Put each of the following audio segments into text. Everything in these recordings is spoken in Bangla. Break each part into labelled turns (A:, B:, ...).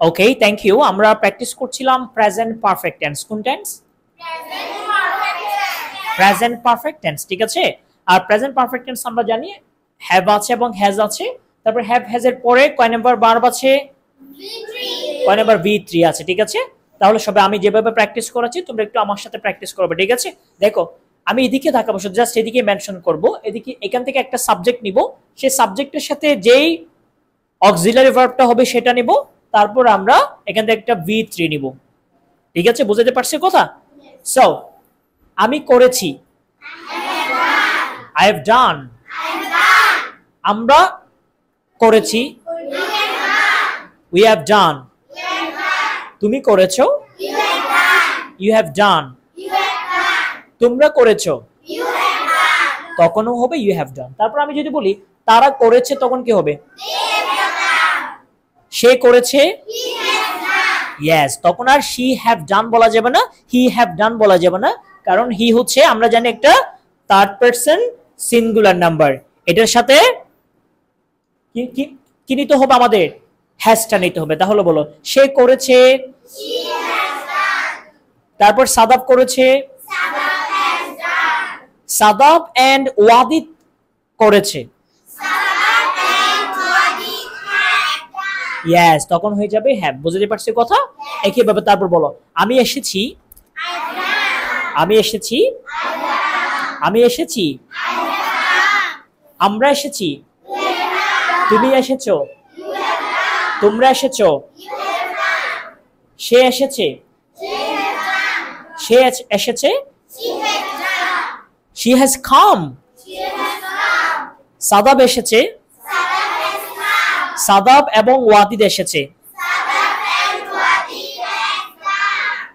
A: Okay, thank you. আমরা প্র্যাকটিস করছিলাম প্রেজেন্ট পারফেক্ট টেন্স। কোন টেন্স? প্রেজেন্ট পারফেক্ট টেন্স, ঠিক আছে। আর প্রেজেন্ট পারফেক্ট টেন্স আমরা জানি হ্যাভ আছে এবং হ্যাজ আছে। তারপর হ্যাভ হ্যাজ এর পরে কয় নাম্বার ভার্ব আছে? কয় নাম্বার? V3 আছে, ঠিক আছে। তাহলে সবাই আমি যেভাবে প্র্যাকটিস করাচ্ছি তোমরা একটু আমার সাথে প্র্যাকটিস করবে, ঠিক আছে। দেখো আমি এদিকে তাকাবো, জাস্ট এদিকে মেনশন করব, এদিকে এখান থেকে একটা সাবজেক্ট নিব, সেই সাবজেক্টের সাথে যেই অক্সিলারি ভার্বটা হবে সেটা নিব, তারপর আমরা এখান থেকে একটা V3 নিব, ঠিক আছে। বুঝতে পারছি কথা? সো আমি করেছি, I have done। আমরা করেছি, we have done। তুমি করেছো, you have done। তোমরা করেছো, তখনও হবে you have done। তারপর আমি যদি বলি তারা করেছে তখন কি হবে? সে করেছে, yes, তখন আর she have done বলা যাবে না, he have done বলা যাবে না, কারণ he হচ্ছে আমরা জানি একটা থার্ড পারসন সিঙ্গুলার নাম্বার। এটার সাথে কি নিতে হবে? আমাদের হ্যাজটা নিতে হবে। তাহলে বলো সে করেছে, তারপর সাদাব করেছে, সাদাব এন্ড ওয়াদিদ করেছে, ইয়েস, তখন হয়ে যাবে হ্যাভ। বুঝতে পারছি কথা? একইভাবে তারপর বলো আমি এসেছি, আমি এসেছি, আমি এসেছি, আমরা এসেছি, তুমি এসেছো, তোমরা এসেছো, সে এসেছে, সে এসেছে, she has come। সাদাব এসেছে, সাদাব এবং ওয়াদিদ এসেছে,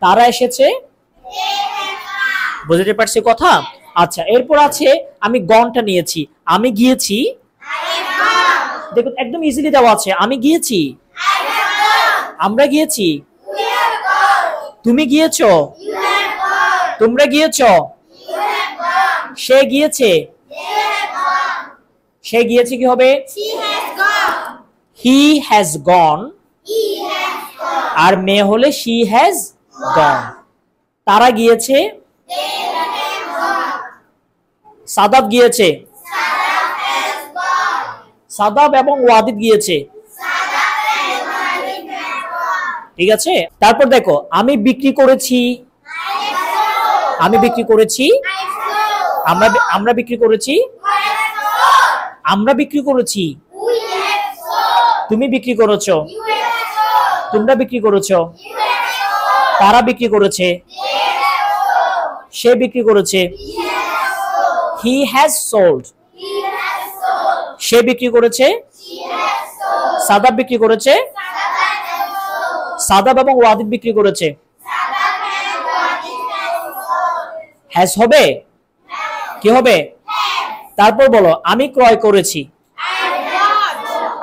A: তারা এসেছে। বুঝতে পারছি কথা? আচ্ছা, এরপর আছে আমি গনটা নিয়েছি, আমি গিয়েছি, দেখো একদম ইজিলি দেওয়া আছে, আমি গিয়েছি, আমরা গিয়েছি, তুমি গিয়েছো, তোমরা গিয়েছো, সে গিয়েছে, সে গিয়েছে কি হবে? he has gone। আর মেয়ে হলে she has gone। তারা গিয়েছে, সাদাব গিয়েছে, সাদাব এবং ওয়াদিদ গিয়েছে, ঠিক আছে। তারপর দেখো আমি বিক্রি করেছি, আমি বিক্রি করেছি, আমরা বিক্রি করেছি, আমরা বিক্রি করেছি, তুমি বিক্রি করেছো, তোমরা বিক্রি করেছো, তারা বিক্রি করেছে, সে বিক্রি করেছে, he has sold। সে বিক্রি করেছে, সাদাব বিক্রি করেছে, সাদাব এবং ওয়াদিদ বিক্রি করেছে, has হবে, কি হবে? তারপর বলো আমি ক্রয় করেছি,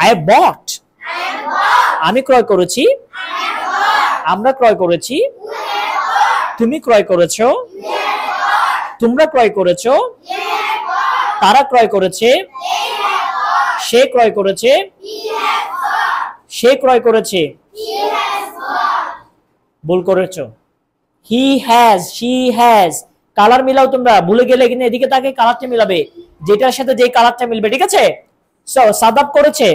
A: I have bought। আমি ক্রয় করেছি, আমরা ক্রয় করেছি, তুমি ক্রয় করেছো, তোমরা ক্রয় করেছো, তারা ক্রয় করেছে, সে ক্রয় করেছে, সে ক্রয় করেছে, ভুল করেছো, he has, she has। Colour মিলাও, তোমরা ভুলে গেলে কিন্তু এদিকে তাকে কালারটা মিলাবে, যেটার সাথে যে কালারটা মিলবে, ঠিক আছে। সো সাদাব করেছে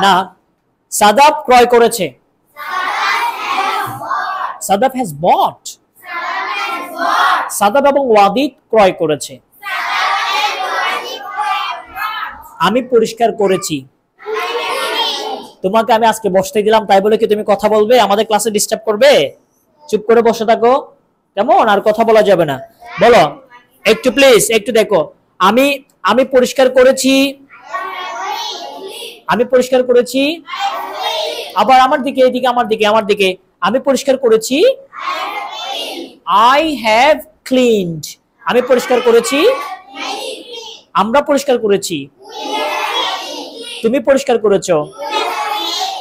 A: না, সাদাব ক্রয় করেছে, সাদাব has bought। সাদাব এবং ওয়াদিদ ক্রয় করেছে। আমি পরিষ্কার করেছি, তোমাকে আমি আজকে বসতে দিলাম তাই বলে কি তুমি কথা বলবে? আমাদের ক্লাসে ডিস্টার্ব করবে? চুপ করে বসে থাকো, কেমন? আর কথা বলা যাবে না। বলো একটু প্লিজ, একটু দেখো আমি পরিষ্কার করেছি, আমি পরিষ্কার করেছি, আবার আমার দিকে, এদিকে আমার দিকে, আমার দিকে, আমি পরিষ্কার করেছি, I have cleaned। আমি পরিষ্কার করেছি, আমরা পরিষ্কার করেছি, তুমি পরিষ্কার করেছো,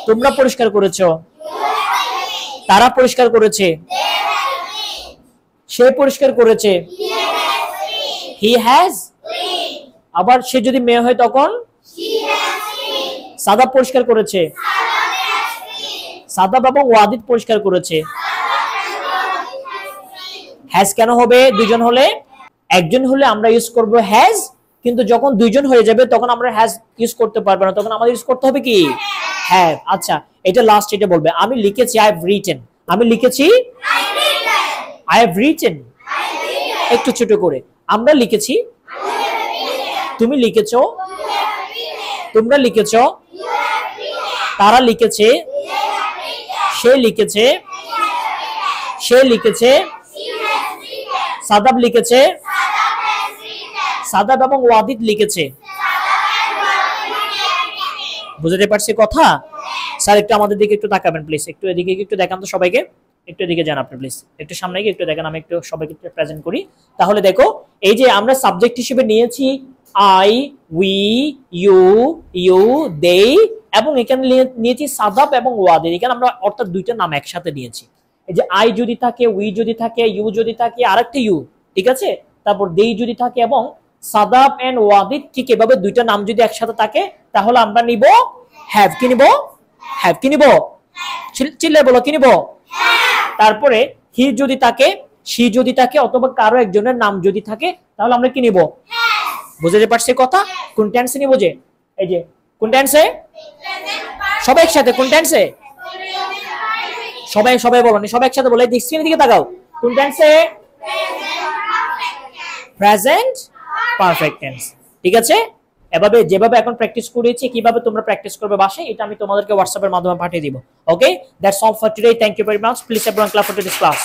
A: তোমরা পরিষ্কার করেছো, তারা পরিষ্কার করেছে, সে পরিষ্কার করেছে, he has। আবার সে যদি মেয়ে হয় তখন সাদাব পরিষ্কার করেছে, সাদাব এবং ওয়াদিদ পরিষ্কার করেছে। হ্যাজ কেন হবে? দুইজন হলে, একজন হলে আমরা ইউজ করব হ্যাজ, কিন্তু যখন দুইজন হয়ে যাবে তখন আমরা হ্যাজ ইউজ করতে পারবো না, তখন আমাদের ইউজ করতে হবে কি হ্যাভ। আচ্ছা এটা লাস্ট, এটা বলবে আমি লিখেছি আই হ্যাভ রিটেন, আমি লিখেছি আই হ্যাভ রিটেন। একটু ছোট করে, আমরা লিখেছি, তুমি লিখেছো, তোমরা লিখেছো, তারা লিখেছে, সে লিখেছে, সে লিখেছে, সাদাব লিখেছে, সাদাব এবং ওয়াদিদ লিখেছে। বুঝতে পারছি কথা? স্যার একটু আমাদের দিকে একটু তাকাবেন প্লিজ, একটু এদিকে একটু দেখান তো সবাইকে, একটু এদিকে যান আপনি প্লিজ, একটু সামনে গিয়ে একটু দেখেন, আমি একটু সবাইকে একটু প্রেজেন্ট করি। তাহলে দেখো এই যে আমরা সাবজেক্ট হিসেবে নিয়েছি আই, উই, ইউ, ইউ, দে, এবং এখানে নিয়েছি সাদাব এবং ওয়াদিদ। এখানে আমরা অর্থাৎ দুইটা নাম একসাথে নিয়েছি। এই যে আই যদি থাকে, উই যদি থাকে, ইউ যদি থাকে, আরেকটা ইউ, ঠিক আছে, তারপর দে যদি থাকে এবং সাদাব এন্ড ওয়াদিদ, ঠিক এভাবে দুইটা নাম যদি একসাথে থাকে তাহলে আমরা নিব হ্যাভ। কি নিব? হ্যাভ। কি নিব? চিল্লায় বলো, কি নিব? তারপরে হি যদি থাকে, সি যদি থাকে, অথবা কারো একজনের নাম যদি থাকে তাহলে আমরা কি নিব? বুঝতে পারছি কথা? কোন টেন্সে নিব? যে এই যে কোন টেন্সে? সবাই একসাথে কোন টেন্সে? সবাই সবাই বলো, সবাই একসাথে বলে, স্ক্রিনের দিকে তাকাও। কোন টেন্সে? Present perfect tense. ঠিক আছে, এভাবে যেভাবে এখন প্র্যাকটিস করেছি কিভাবে তোমরা প্র্যাকটিস করবে বাসায়, এটা আমি তোমাদেরকে হোয়াটসঅ্যাপের মাধ্যমে পাঠিয়ে দিব। Okay, that's all for today. Thank you very much. Please everyone clap for this class.